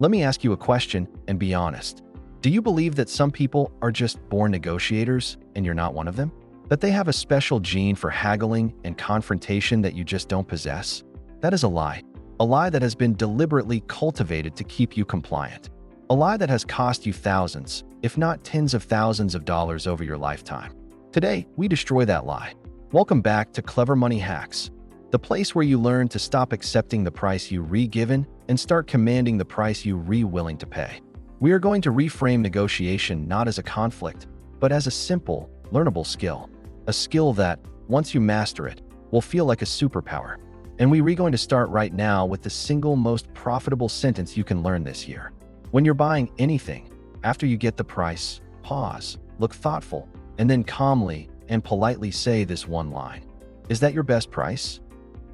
Let me ask you a question and be honest. Do you believe that some people are just born negotiators and you're not one of them? That they have a special gene for haggling and confrontation that you just don't possess? That is a lie. A lie that has been deliberately cultivated to keep you compliant. A lie that has cost you thousands, if not tens of thousands of dollars over your lifetime. Today, we destroy that lie. Welcome back to Clever Money Hacks, the place where you learn to stop accepting the price you re-given and start commanding the price you re-willing to pay. We are going to reframe negotiation not as a conflict, but as a simple, learnable skill. A skill that, once you master it, will feel like a superpower. And we're going to start right now with the single most profitable sentence you can learn this year. When you're buying anything, after you get the price, pause, look thoughtful, and then calmly and politely say this one line. Is that your best price?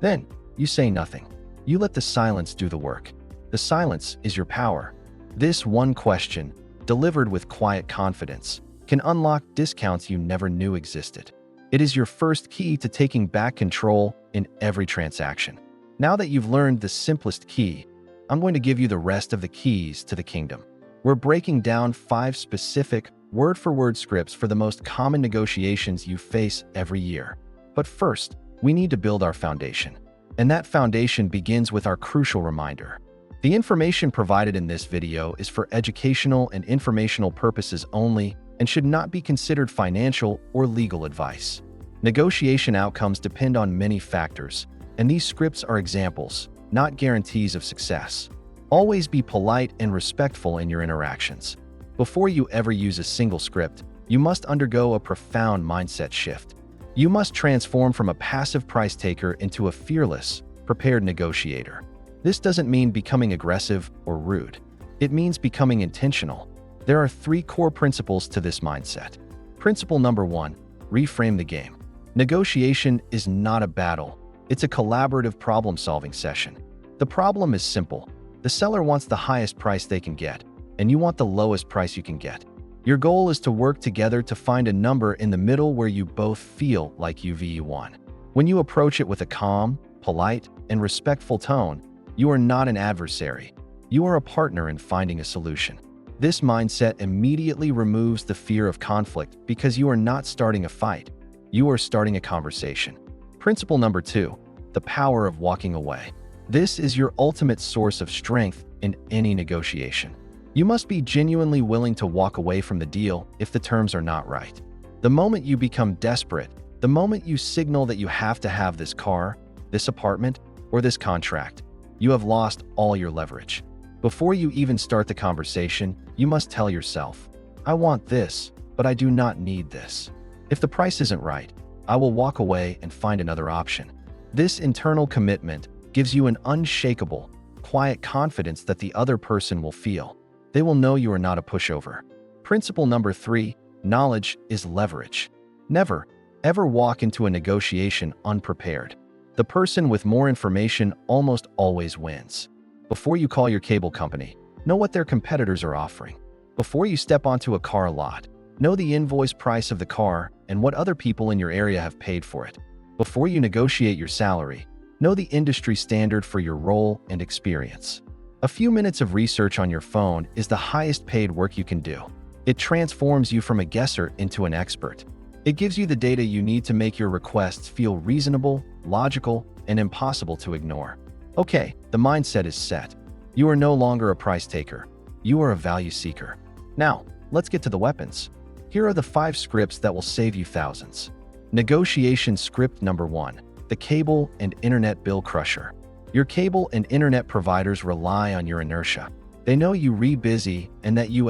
Then, you say nothing. You let the silence do the work. The silence is your power. This one question, delivered with quiet confidence, can unlock discounts you never knew existed. It is your first key to taking back control in every transaction. Now that you've learned the simplest key, I'm going to give you the rest of the keys to the kingdom. We're breaking down 5 specific, word-for-word scripts for the most common negotiations you face every year. But first, we need to build our foundation. And that foundation begins with our crucial reminder. The information provided in this video is for educational and informational purposes only and should not be considered financial or legal advice. Negotiation outcomes depend on many factors, and these scripts are examples, not guarantees of success. Always be polite and respectful in your interactions. Before you ever use a single script, you must undergo a profound mindset shift. You must transform from a passive price taker into a fearless, prepared negotiator. This doesn't mean becoming aggressive or rude. It means becoming intentional. There are 3 core principles to this mindset. Principle number 1, reframe the game. Negotiation is not a battle. It's a collaborative problem-solving session. The problem is simple. The seller wants the highest price they can get, and you want the lowest price you can get. Your goal is to work together to find a number in the middle where you both feel like you've won. When you approach it with a calm, polite, and respectful tone, you are not an adversary. You are a partner in finding a solution. This mindset immediately removes the fear of conflict because you are not starting a fight. You are starting a conversation. Principle number 2, the power of walking away. This is your ultimate source of strength in any negotiation. You must be genuinely willing to walk away from the deal if the terms are not right. The moment you become desperate, the moment you signal that you have to have this car, this apartment, or this contract, you have lost all your leverage. Before you even start the conversation, you must tell yourself, I want this, but I do not need this. If the price isn't right, I will walk away and find another option. This internal commitment gives you an unshakable, quiet confidence that the other person will feel. They will know you are not a pushover. Principle number 3, knowledge is leverage. Never, ever walk into a negotiation unprepared. The person with more information almost always wins. Before you call your cable company, know what their competitors are offering. Before you step onto a car lot, know the invoice price of the car and what other people in your area have paid for it. Before you negotiate your salary, know the industry standard for your role and experience. A few minutes of research on your phone is the highest paid work you can do. It transforms you from a guesser into an expert. It gives you the data you need to make your requests feel reasonable, logical, and impossible to ignore. Okay, the mindset is set. You are no longer a price taker. You are a value seeker. Now, let's get to the weapons. Here are the 5 scripts that will save you thousands. Negotiation script number 1, the cable and internet bill crusher. Your cable and internet providers rely on your inertia. They know you busy and that you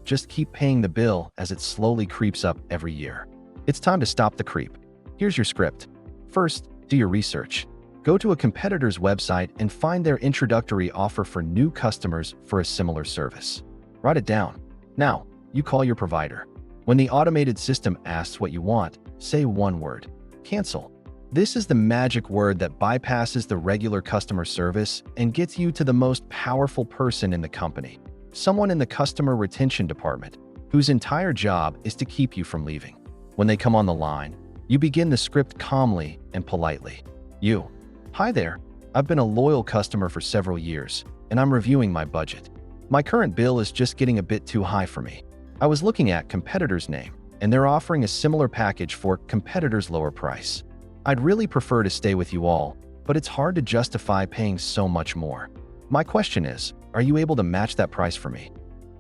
just keep paying the bill as it slowly creeps up every year. It's time to stop the creep. Here's your script. First, do your research. Go to a competitor's website and find their introductory offer for new customers for a similar service. Write it down. Now, you call your provider. When the automated system asks what you want, say one word: cancel. This is the magic word that bypasses the regular customer service and gets you to the most powerful person in the company, someone in the customer retention department, whose entire job is to keep you from leaving. When they come on the line, you begin the script calmly and politely. Hi there, I've been a loyal customer for several years, and I'm reviewing my budget. My current bill is just getting a bit too high for me. I was looking at competitor's name, and they're offering a similar package for competitor's lower price. I'd really prefer to stay with you all, but it's hard to justify paying so much more. My question is, are you able to match that price for me?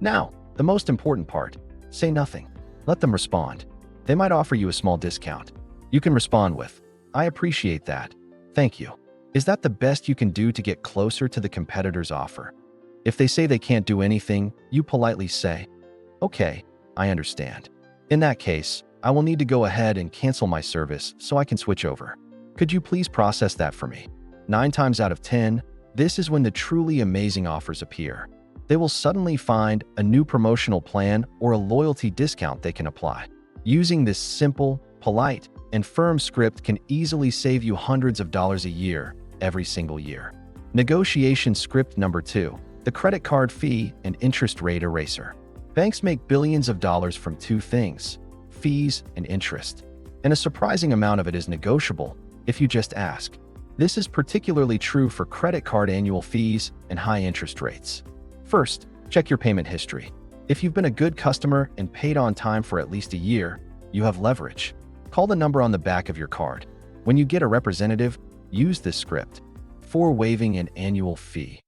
Now, the most important part, say nothing. Let them respond. They might offer you a small discount. You can respond with, I appreciate that. Thank you. Is that the best you can do to get closer to the competitor's offer? If they say they can't do anything, you politely say, okay, I understand. In that case, I will need to go ahead and cancel my service so I can switch over. Could you please process that for me? 9 times out of 10, this is when the truly amazing offers appear. They will suddenly find a new promotional plan or a loyalty discount they can apply. Using this simple, polite, and firm script can easily save you hundreds of dollars a year, every single year. Negotiation script number 2, the credit card fee and interest rate eraser. Banks make billions of dollars from two things, fees and interest. And a surprising amount of it is negotiable if you just ask. This is particularly true for credit card annual fees and high interest rates. First, check your payment history. If you've been a good customer and paid on time for at least a year, you have leverage. Call the number on the back of your card. When you get a representative, use this script. For waiving an annual fee.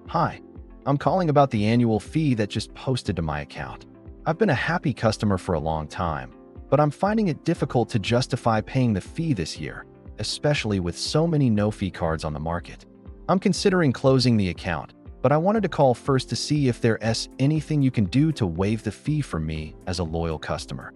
Hi, I'm calling about the annual fee that just posted to my account. I've been a happy customer for a long time, but I'm finding it difficult to justify paying the fee this year, especially with so many no-fee cards on the market. I'm considering closing the account, but I wanted to call first to see if there's anything you can do to waive the fee for me as a loyal customer.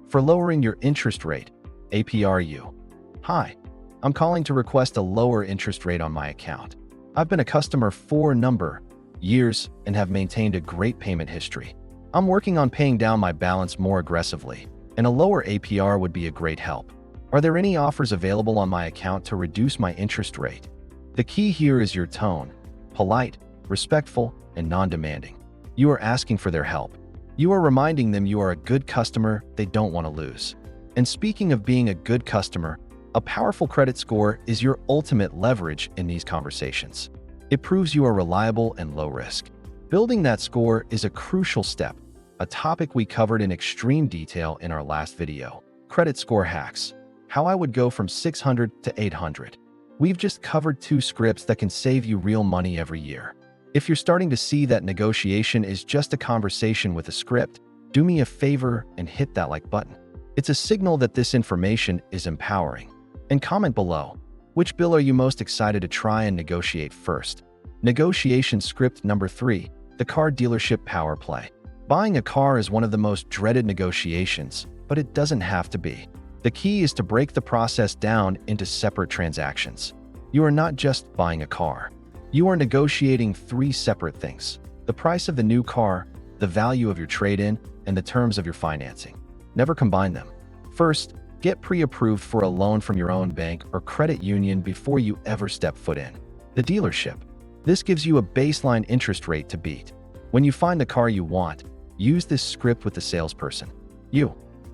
For lowering your interest rate, APR. Hi, I'm calling to request a lower interest rate on my account. I've been a customer for a number years and have maintained a great payment history. I'm working on paying down my balance more aggressively, and a lower APR would be a great help. Are there any offers available on my account to reduce my interest rate? The key here is your tone, polite, respectful, and non-demanding. You are asking for their help. You are reminding them you are a good customer they don't want to lose. And speaking of being a good customer, a powerful credit score is your ultimate leverage in these conversations. It proves you are reliable and low risk. Building that score is a crucial step, a topic we covered in extreme detail in our last video. Credit score hacks. How I would go from 600 to 800. We've just covered 2 scripts that can save you real money every year. If you're starting to see that negotiation is just a conversation with a script, do me a favor and hit that like button. It's a signal that this information is empowering. And comment below, which bill are you most excited to try and negotiate first? Negotiation script number 3, the car dealership power play. Buying a car is one of the most dreaded negotiations, but it doesn't have to be. The key is to break the process down into separate transactions. You are not just buying a car. You are negotiating 3 separate things: the price of the new car, the value of your trade-in, and the terms of your financing. Never combine them. First, get pre-approved for a loan from your own bank or credit union before you ever step foot in the dealership. This gives you a baseline interest rate to beat. When you find the car you want, use this script with the salesperson.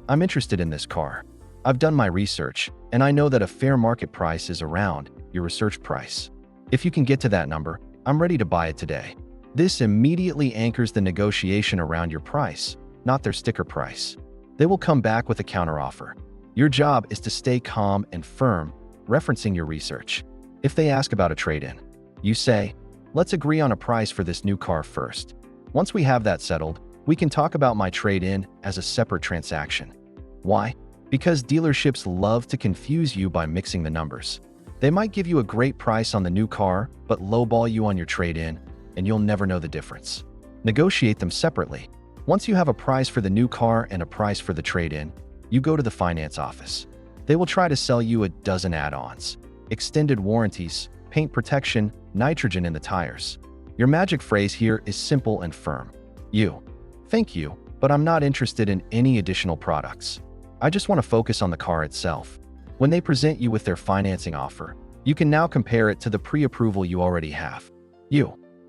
I'm interested in this car. I've done my research, and I know that a fair market price is around your research price. If you can get to that number, I'm ready to buy it today. This immediately anchors the negotiation around your price, not their sticker price. They will come back with a counteroffer. Your job is to stay calm and firm, referencing your research. If they ask about a trade-in, you say, let's agree on a price for this new car first. Once we have that settled, we can talk about my trade-in as a separate transaction. Why? Because dealerships love to confuse you by mixing the numbers. They might give you a great price on the new car, but lowball you on your trade-in, and you'll never know the difference. Negotiate them separately. Once you have a price for the new car and a price for the trade-in, you go to the finance office. They will try to sell you a dozen add-ons, extended warranties, paint protection, nitrogen in the tires. Your magic phrase here is simple and firm. Thank you, but I'm not interested in any additional products. I just want to focus on the car itself. When they present you with their financing offer, you can now compare it to the pre-approval you already have.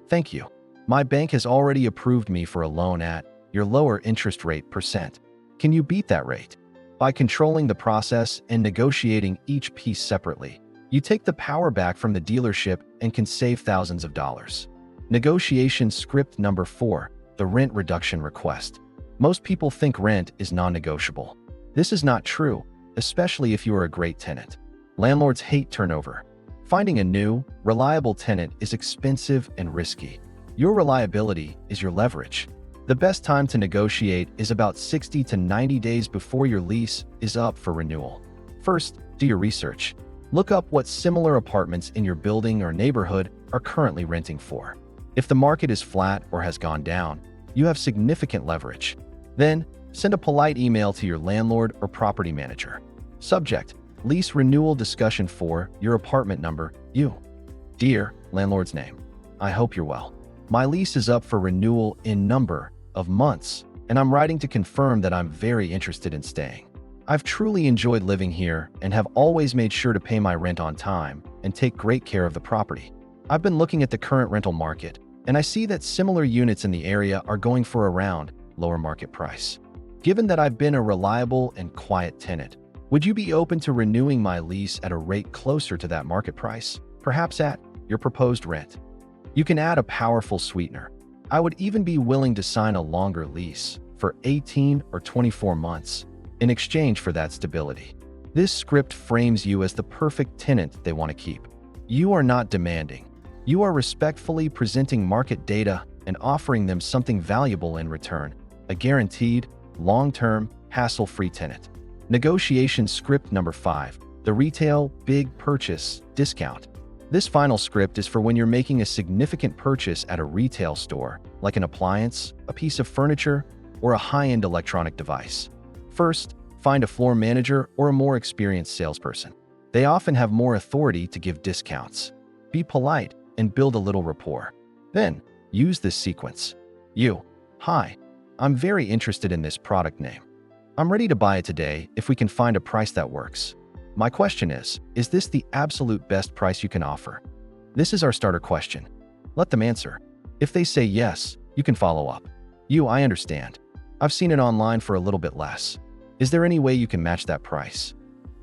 Thank you. My bank has already approved me for a loan at your lower interest rate percent. Can you beat that rate? By controlling the process and negotiating each piece separately, you take the power back from the dealership and can save thousands of dollars. Negotiation script number 4, the rent reduction request. Most people think rent is non-negotiable. This is not true, especially if you are a great tenant. Landlords hate turnover. Finding a new, reliable tenant is expensive and risky. Your reliability is your leverage. The best time to negotiate is about 60 to 90 days before your lease is up for renewal. First, do your research. Look up what similar apartments in your building or neighborhood are currently renting for. If the market is flat or has gone down, you have significant leverage. Then, send a polite email to your landlord or property manager. Subject: lease renewal discussion for your apartment number, you. Dear landlord's name, I hope you're well. My lease is up for renewal in number of months, and I'm writing to confirm that I'm very interested in staying. I've truly enjoyed living here and have always made sure to pay my rent on time and take great care of the property. I've been looking at the current rental market, and I see that similar units in the area are going for around lower market price. Given that I've been a reliable and quiet tenant, would you be open to renewing my lease at a rate closer to that market price, perhaps at your proposed rent? You can add a powerful sweetener. I would even be willing to sign a longer lease for 18 or 24 months in exchange for that stability. This script frames you as the perfect tenant they want to keep. You are not demanding. You are respectfully presenting market data and offering them something valuable in return, a guaranteed, long-term, hassle-free tenant. Negotiation script number 5, the retail big purchase discount. This final script is for when you're making a significant purchase at a retail store, like an appliance, a piece of furniture, or a high-end electronic device. First, find a floor manager or a more experienced salesperson. They often have more authority to give discounts. Be polite and build a little rapport. Then, use this sequence. You: hi, I'm very interested in this product name. I'm ready to buy it today if we can find a price that works. My question is this the absolute best price you can offer? This is our starter question. Let them answer. If they say yes, you can follow up. You: I understand. I've seen it online for a little bit less. Is there any way you can match that price?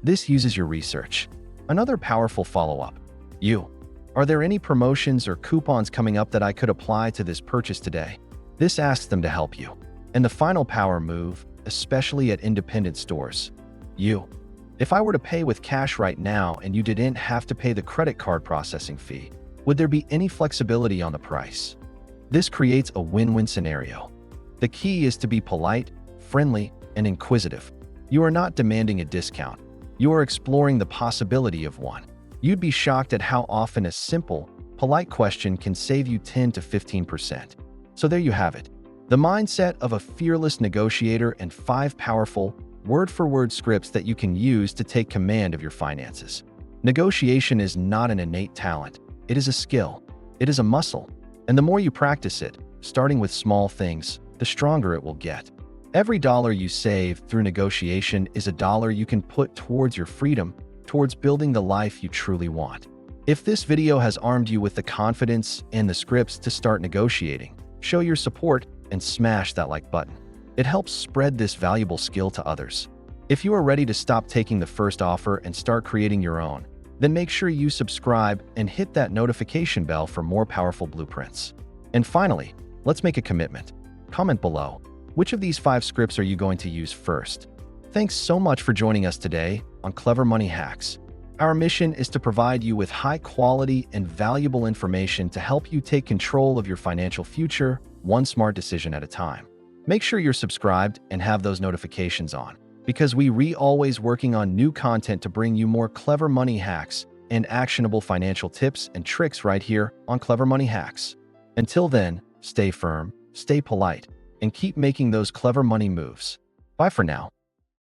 This uses your research. Another powerful follow-up. You: are there any promotions or coupons coming up that I could apply to this purchase today? This asks them to help you. And the final power move, especially at independent stores. You: if I were to pay with cash right now and you didn't have to pay the credit card processing fee, would there be any flexibility on the price? This creates a win-win scenario. The key is to be polite, friendly, and inquisitive. You are not demanding a discount. You are exploring the possibility of one. You'd be shocked at how often a simple, polite question can save you 10 to 15%. So there you have it. The mindset of a fearless negotiator and 5 powerful, word-for-word scripts that you can use to take command of your finances. Negotiation is not an innate talent. It is a skill. It is a muscle. And the more you practice it, starting with small things, the stronger it will get. Every dollar you save through negotiation is a dollar you can put towards your freedom, towards building the life you truly want. If this video has armed you with the confidence and the scripts to start negotiating, show your support and smash that like button. It helps spread this valuable skill to others. If you are ready to stop taking the first offer and start creating your own, then make sure you subscribe and hit that notification bell for more powerful blueprints. And finally, let's make a commitment. Comment below. Which of these 5 scripts are you going to use first? Thanks so much for joining us today on Clever Money Hacks. Our mission is to provide you with high-quality and valuable information to help you take control of your financial future, one smart decision at a time. Make sure you're subscribed and have those notifications on, because we always working on new content to bring you more clever money hacks and actionable financial tips and tricks right here on Clever Money Hacks. Until then, stay firm, stay polite, and keep making those clever money moves. Bye for now.